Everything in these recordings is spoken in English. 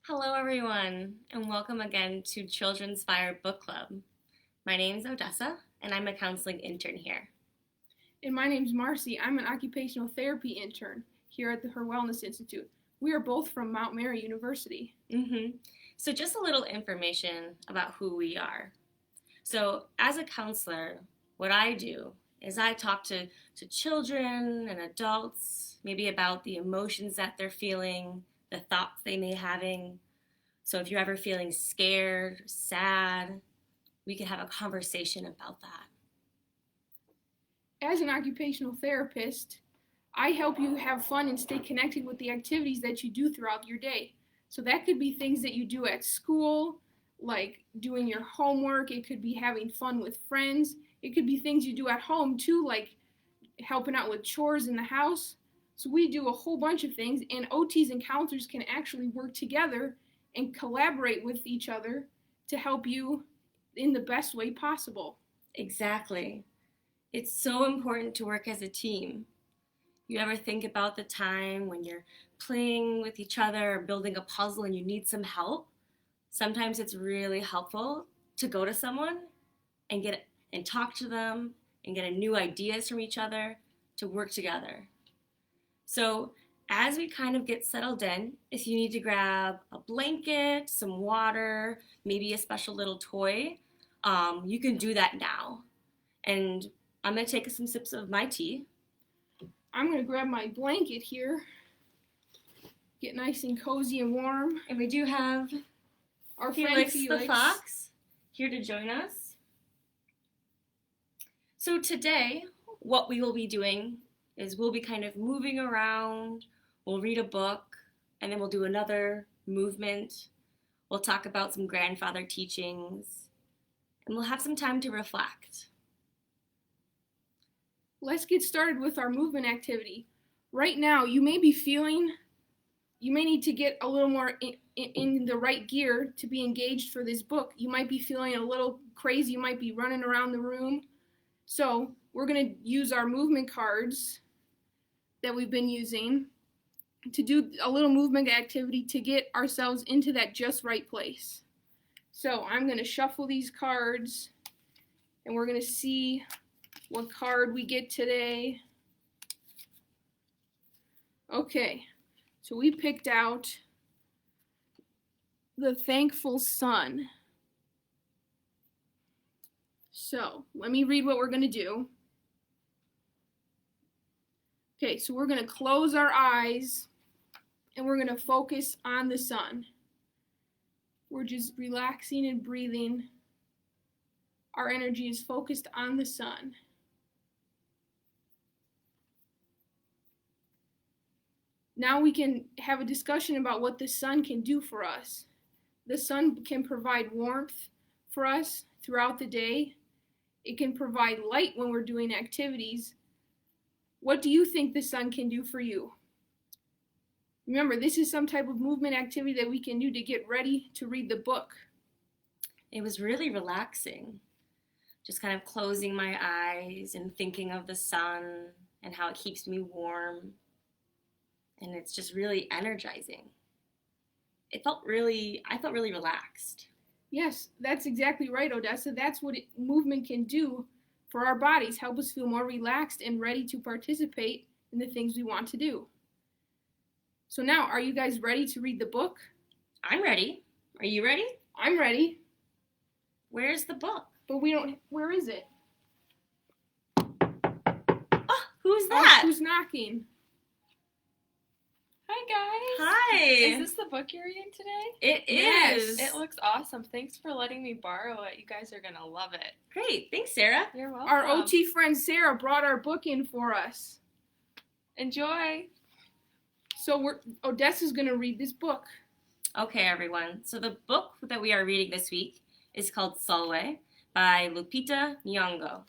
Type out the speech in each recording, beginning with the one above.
Hello, everyone, and welcome again to Children's Fire Book Club. My name is Odessa, and I'm a counseling intern here. And my name's Marcy. I'm an occupational therapy intern here at the HIR Wellness Institute. We are both from Mount Mary University. So just a little information about who we are. So as a counselor, what I do is I talk to children and adults, maybe about the emotions that they're feeling, the thoughts they may be having. So if you're ever feeling scared, sad, we can have a conversation about that. As an occupational therapist, I help you have fun and stay connected with the activities that you do throughout your day. So that could be things that you do at school, like doing your homework. It could be having fun with friends. It could be things you do at home too, like helping out with chores in the house. So we do a whole bunch of things, and OTs and counselors can actually work together and collaborate with each other to help you in the best way possible. Exactly. It's so important to work as a team. You ever think about the time when you're playing with each other or building a puzzle and you need some help? Sometimes it's really helpful to go to someone and talk to them and get new ideas from each other to work together. So as we kind of get settled in, if you need to grab a blanket, some water, maybe a special little toy, you can do that now. And I'm going to take some sips of my tea. I'm going to grab my blanket here, get nice and cozy and warm. And we do have our Felix the fox here to join us. So today, what we will be doing is we'll be kind of moving around, we'll read a book, and then we'll do another movement. We'll talk about some grandfather teachings, and we'll have some time to reflect. Let's get started with our movement activity. Right now, you may need to get a little more in the right gear to be engaged for this book. You might be feeling a little crazy, you might be running around the room. So we're going to use our movement cards that we've been using to do a little movement activity to get ourselves into that just right place. So I'm going to shuffle these cards, and we're going to see what card we get today. Okay, so we picked out the Thankful Sun. So let me read what we're going to do. Okay, so we're going to close our eyes and we're going to focus on the sun. We're just relaxing and breathing. Our energy is focused on the sun. Now we can have a discussion about what the sun can do for us. The sun can provide warmth for us throughout the day. It can provide light when we're doing activities. What do you think the sun can do for you? Remember, this is some type of movement activity that we can do to get ready to read the book. It was really relaxing. Just kind of closing my eyes and thinking of the sun and how it keeps me warm. And it's just really energizing. I felt really relaxed. Yes, that's exactly right, Odessa. That's what movement can do for our bodies, help us feel more relaxed and ready to participate in the things we want to do. So now, are you guys ready to read the book? I'm ready. Are you ready? I'm ready. Where's the book? But where is it? Oh, who's that? Who's knocking? Hi guys! Hi! Is this the book you're reading today? It is! It looks awesome. Thanks for letting me borrow it. You guys are gonna love it. Great, thanks Sarah. You're welcome. Our OT friend Sarah brought our book in for us. Enjoy! So Odessa's gonna read this book. Okay everyone, so the book that we are reading this week is called Sulwe by Luptia Nyong'o.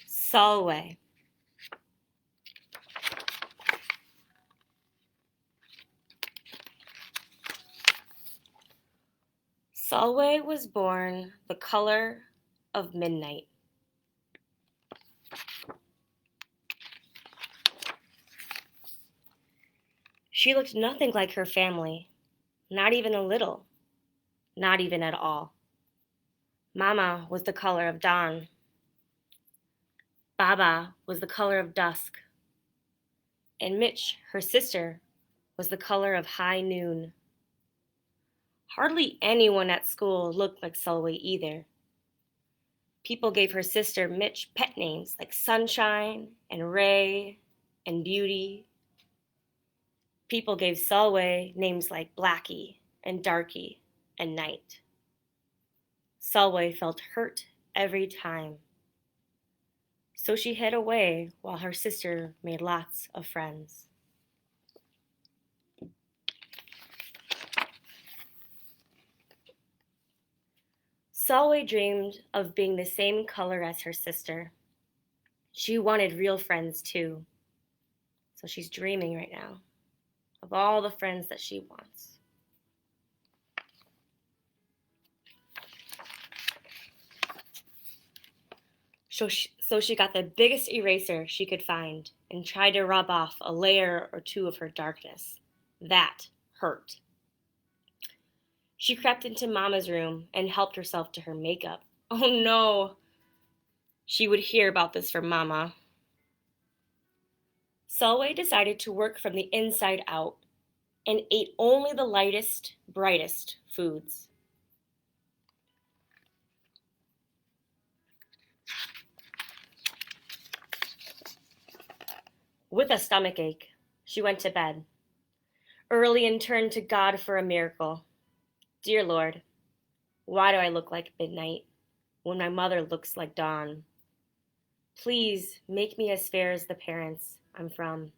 Sulwe. Sulwe was born the color of midnight. She looked nothing like her family, not even a little, not even at all. Mama was the color of dawn. Baba was the color of dusk. And Mitch, her sister, was the color of high noon. Hardly anyone at school looked like Sulwe either. People gave her sister Mitch pet names like Sunshine and Ray and Beauty. People gave Sulwe names like Blackie and Darky and Night. Sulwe felt hurt every time. So she hid away while her sister made lots of friends. Sulwe dreamed of being the same color as her sister. She wanted real friends too. So she's dreaming right now of all the friends that she wants. So she got the biggest eraser she could find and tried to rub off a layer or two of her darkness. That hurt. She crept into Mama's room and helped herself to her makeup. Oh no! She would hear about this from Mama. Sulwe decided to work from the inside out and ate only the lightest, brightest foods. With a stomachache, she went to bed early and turned to God for a miracle. Dear Lord, why do I look like midnight when my mother looks like dawn? Please make me as fair as the parents I'm from.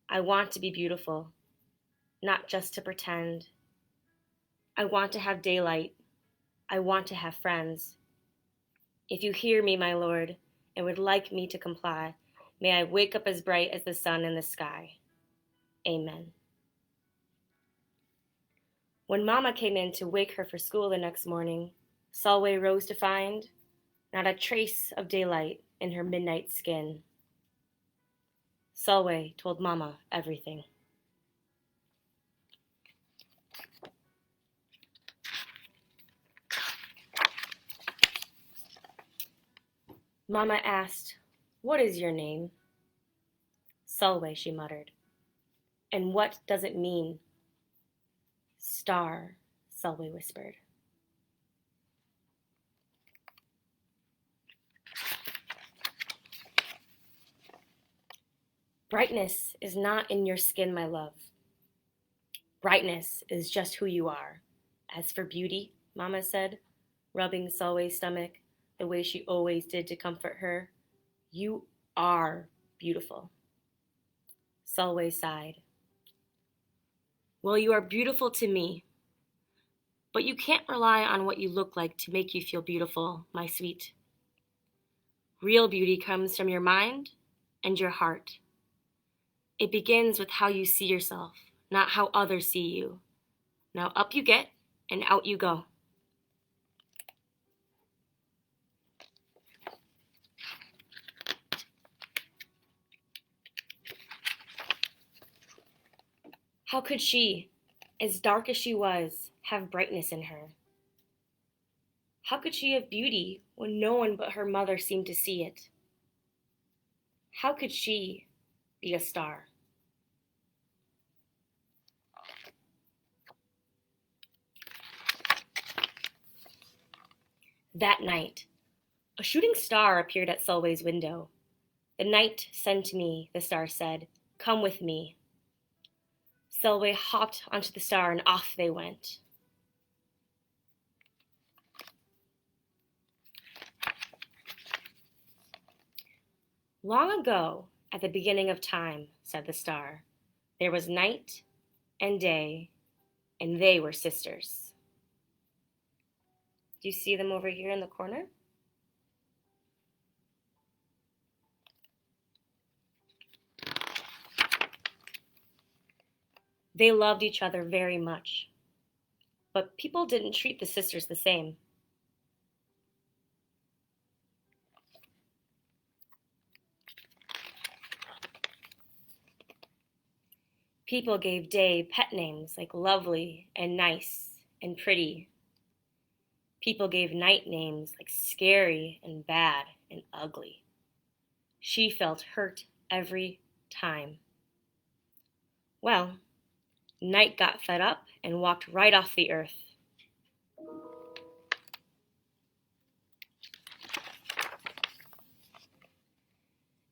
I want to be beautiful, not just to pretend. I want to have daylight. I want to have friends. If you hear me, my Lord, and would like me to comply, may I wake up as bright as the sun in the sky. Amen. When Mama came in to wake her for school the next morning, Sulwe rose to find not a trace of daylight in her midnight skin. Sulwe told Mama everything. Mama asked, "What is your name?" "Sulwe," she muttered. "And what does it mean?" "Star," Sulwe whispered. Brightness is not in your skin, my love. Brightness is just who you are. As for beauty, Mama said, rubbing Sulwe's stomach the way she always did to comfort her, you are beautiful. Sulwe sighed. Well, you are beautiful to me, but you can't rely on what you look like to make you feel beautiful, my sweet. Real beauty comes from your mind and your heart. It begins with how you see yourself, not how others see you. Now up you get and out you go. How could she, as dark as she was, have brightness in her? How could she have beauty when no one but her mother seemed to see it? How could she be a star? That night, a shooting star appeared at Sulwe's window. "The night sent me," the star said. "Come with me." Sulwe hopped onto the star and off they went. Long ago, at the beginning of time, said the star, there was night and day, and they were sisters. Do you see them over here in the corner? They loved each other very much. but people didn't treat the sisters the same. People gave Day pet names like Lovely and Nice and Pretty. People gave Night names like Scary and Bad and Ugly. She felt hurt every time. Well, Night got fed up and walked right off the earth.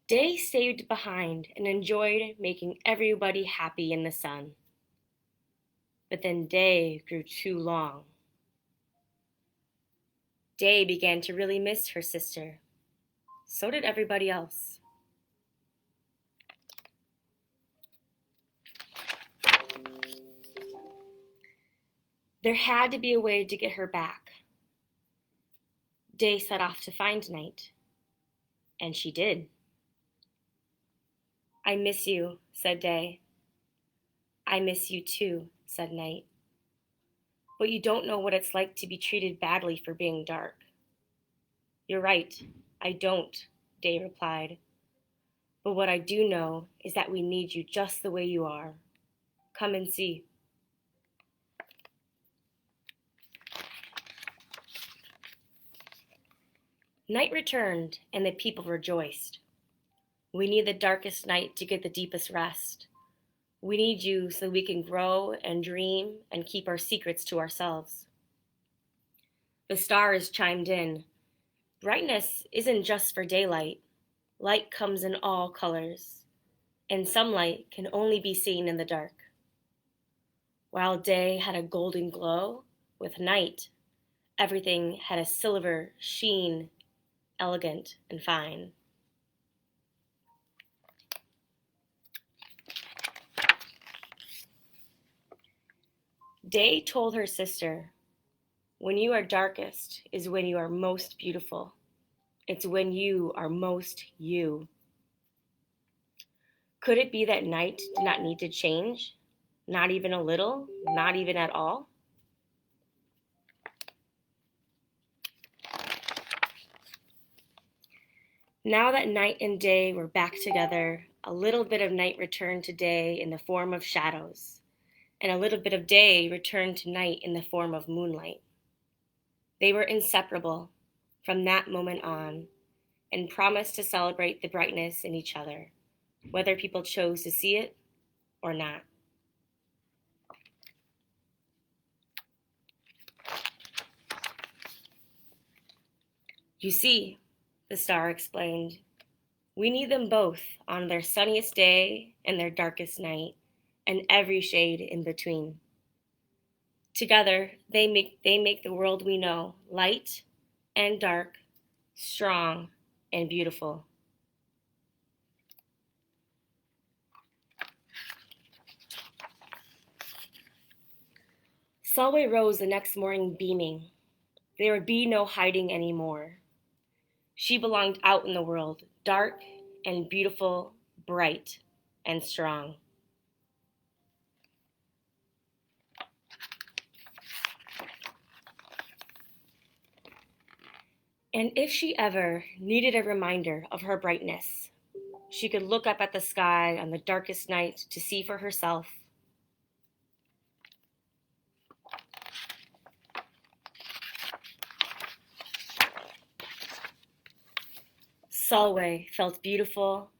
Day stayed behind and enjoyed making everybody happy in the sun. But then Day grew too long. Day began to really miss her sister. So did everybody else. There had to be a way to get her back. Day set off to find Night, and she did. I miss you, said Day. I miss you too, said Night. But you don't know what it's like to be treated badly for being dark. You're right, I don't, Day replied. But what I do know is that we need you just the way you are. Come and see. Night returned, and the people rejoiced. We need the darkest night to get the deepest rest. We need you so we can grow and dream and keep our secrets to ourselves. The stars chimed in. Brightness isn't just for daylight. Light comes in all colors, and some light can only be seen in the dark. While day had a golden glow, with night, everything had a silver sheen, elegant and fine. Day told her sister, when you are darkest is when you are most beautiful. It's when you are most you. Could it be that night did not need to change? Not even a little, not even at all? Now that night and day were back together, a little bit of night returned to day in the form of shadows, and a little bit of day returned to night in the form of moonlight. They were inseparable from that moment on, and promised to celebrate the brightness in each other, whether people chose to see it or not. You see, the star explained, we need them both on their sunniest day and their darkest night, and every shade in between. Together, they make the world we know light and dark, strong and beautiful. Sulwe rose the next morning beaming. There would be no hiding anymore. She belonged out in the world, dark and beautiful, bright and strong. And if she ever needed a reminder of her brightness, she could look up at the sky on the darkest night to see for herself. Sulwe felt beautiful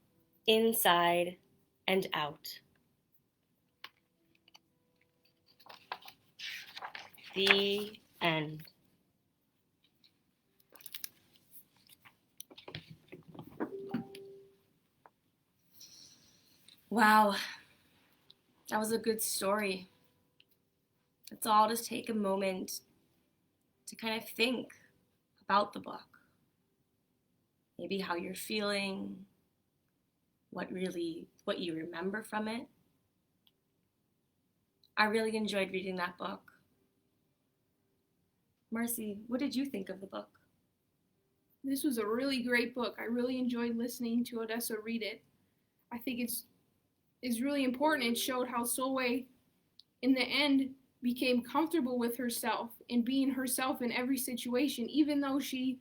inside and out. The end. Wow, that was a good story. Let's all just take a moment to kind of think about the book. Maybe how you're feeling, what you remember from it. I really enjoyed reading that book. Marcy, what did you think of the book? This was a really great book. I really enjoyed listening to Odessa read it. I think it's really important. It showed how Sulwe, in the end, became comfortable with herself and being herself in every situation, even though she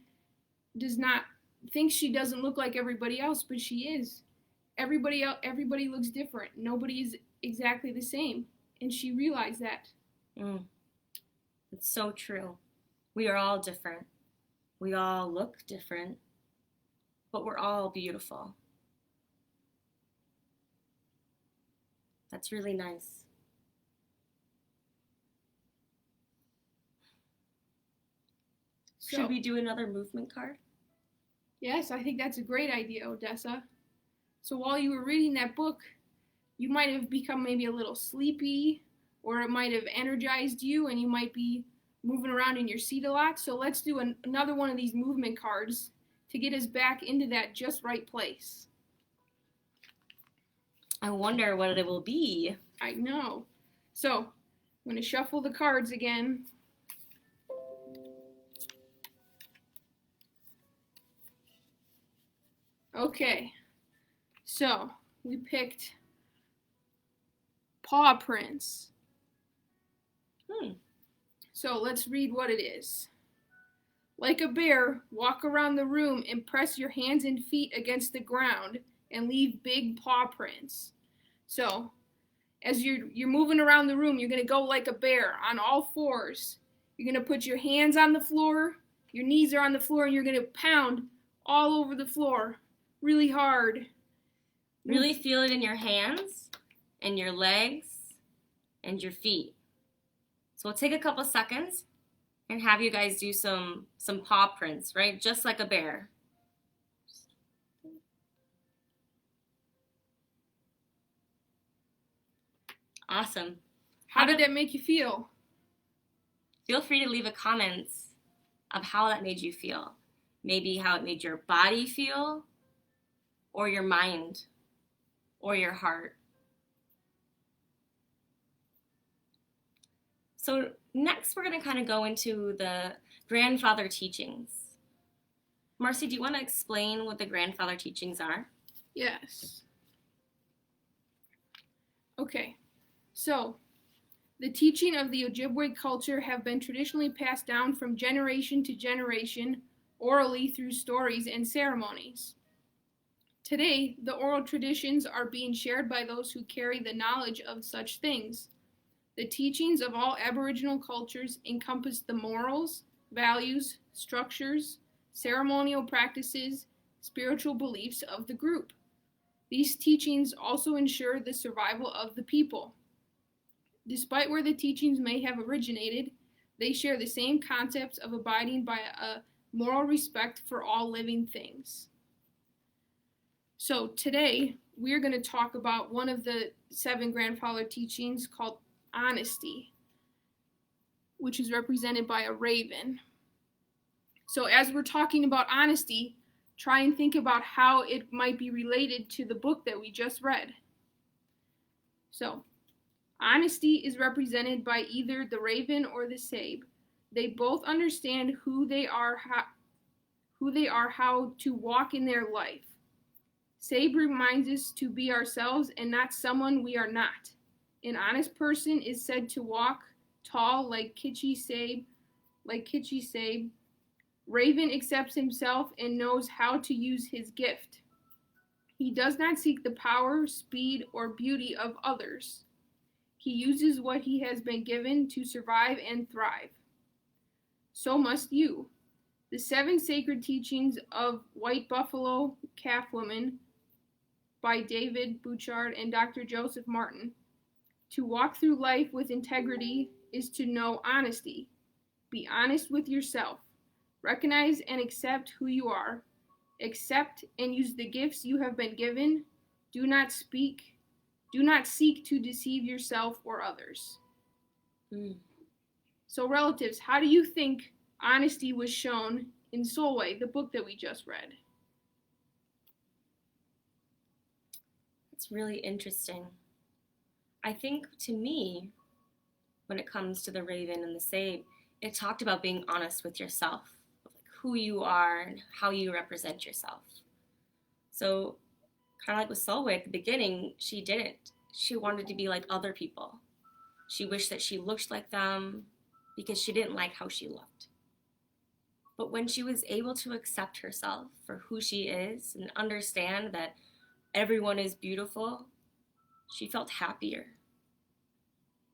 does not think she doesn't look like everybody else, but she is. Everybody looks different. Nobody is exactly the same, and she realized that. It's so true. We are all different. We all look different, but we're all beautiful. That's really nice. So, should we do another movement card? Yes, I think that's a great idea, Odessa. So while you were reading that book, you might have become maybe a little sleepy, or it might have energized you, and you might be moving around in your seat a lot. So let's do another one of these movement cards to get us back into that just right place. I wonder what it will be. I know. So I'm going to shuffle the cards again. Okay, so we picked paw prints. So let's read what it is. Like a bear, walk around the room and press your hands and feet against the ground and leave big paw prints. So as you're moving around the room, you're going to go like a bear on all fours. You're going to put your hands on the floor, your knees are on the floor, and you're going to pound all over the floor really hard. Really feel it in your hands and your legs and your feet. So we'll take a couple seconds and have you guys do some paw prints, right? Just like a bear. Awesome. How did that make you feel? Feel free to leave a comments of how that made you feel. Maybe how it made your body feel, or your mind, or your heart. So next we're going to kind of go into the grandfather teachings. Marcy, do you want to explain what the grandfather teachings are? Yes. Okay, so the teaching of the Ojibwe culture have been traditionally passed down from generation to generation orally through stories and ceremonies. Today, the oral traditions are being shared by those who carry the knowledge of such things. The teachings of all Aboriginal cultures encompass the morals, values, structures, ceremonial practices, spiritual beliefs of the group. These teachings also ensure the survival of the people. Despite where the teachings may have originated, they share the same concepts of abiding by a moral respect for all living things. So today, we're going to talk about one of the 7 grandfather teachings called honesty, which is represented by a raven. So as we're talking about honesty, try and think about how it might be related to the book that we just read. So, honesty is represented by either the raven or the sabe. They both understand who they are, how to walk in their life. Sabe reminds us to be ourselves and not someone we are not. An honest person is said to walk tall like Kitchi Sabe. Raven accepts himself and knows how to use his gift. He does not seek the power, speed, or beauty of others. He uses what he has been given to survive and thrive. So must you. The 7 sacred teachings of White Buffalo Calf Woman by David Bouchard and Dr. Joseph Martin. To walk through life with integrity is to know honesty. Be honest with yourself. Recognize and accept who you are. Accept and use the gifts you have been given. Do not seek to deceive yourself or others. So relatives, how do you think honesty was shown in Sulwe, the book that we just read? It's really interesting. I think to me, when it comes to the raven and the sabe, it talked about being honest with yourself, like who you are and how you represent yourself. So kind of like with Sulwe at the beginning, she didn't. She wanted to be like other people. She wished that she looked like them because she didn't like how she looked. But when she was able to accept herself for who she is and understand that everyone is beautiful, she felt happier.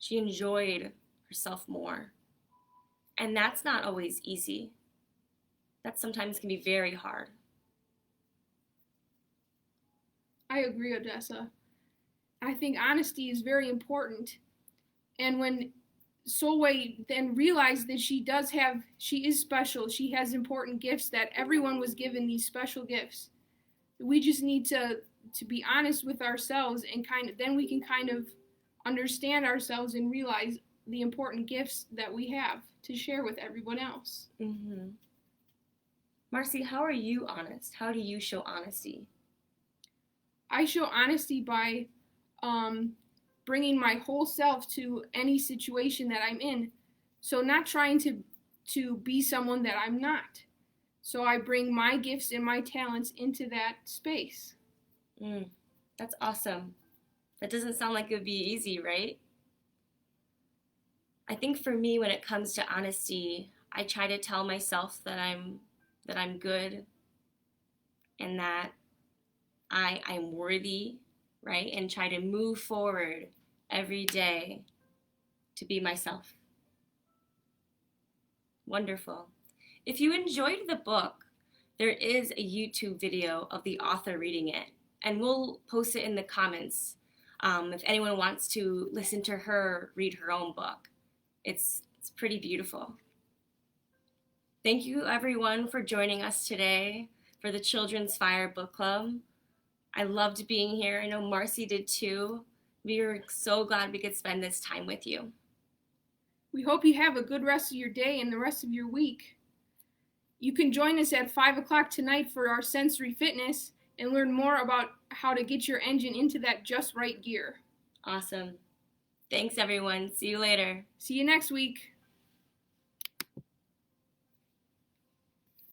She enjoyed herself more. And that's not always easy. That sometimes can be very hard. I agree, Odessa. I think honesty is very important. And when Sulwe then realized that she is special, she has important gifts, that everyone was given these special gifts. We just need to be honest with ourselves, and then we can kind of understand ourselves and realize the important gifts that we have to share with everyone else. Mm-hmm. Marcy, how are you honest? How do you show honesty? I show honesty by bringing my whole self to any situation that I'm in. So not trying to be someone that I'm not. So I bring my gifts and my talents into that space. That's awesome. That doesn't sound like it would be easy, right? I think for me, when it comes to honesty, I try to tell myself that I'm good and that I'm worthy, right? And try to move forward every day to be myself. Wonderful. If you enjoyed the book, there is a YouTube video of the author reading it, and we'll post it in the comments if anyone wants to listen to her read her own book. It's pretty beautiful. Thank you everyone for joining us today for the Children's Fire Book Club. I loved being here. I know Marcy did too. We were so glad we could spend this time with you. We hope you have a good rest of your day and the rest of your week. You can join us at 5 o'clock tonight for our sensory fitness and learn more about how to get your engine into that just right gear. Awesome. Thanks everyone. See you later. See you next week.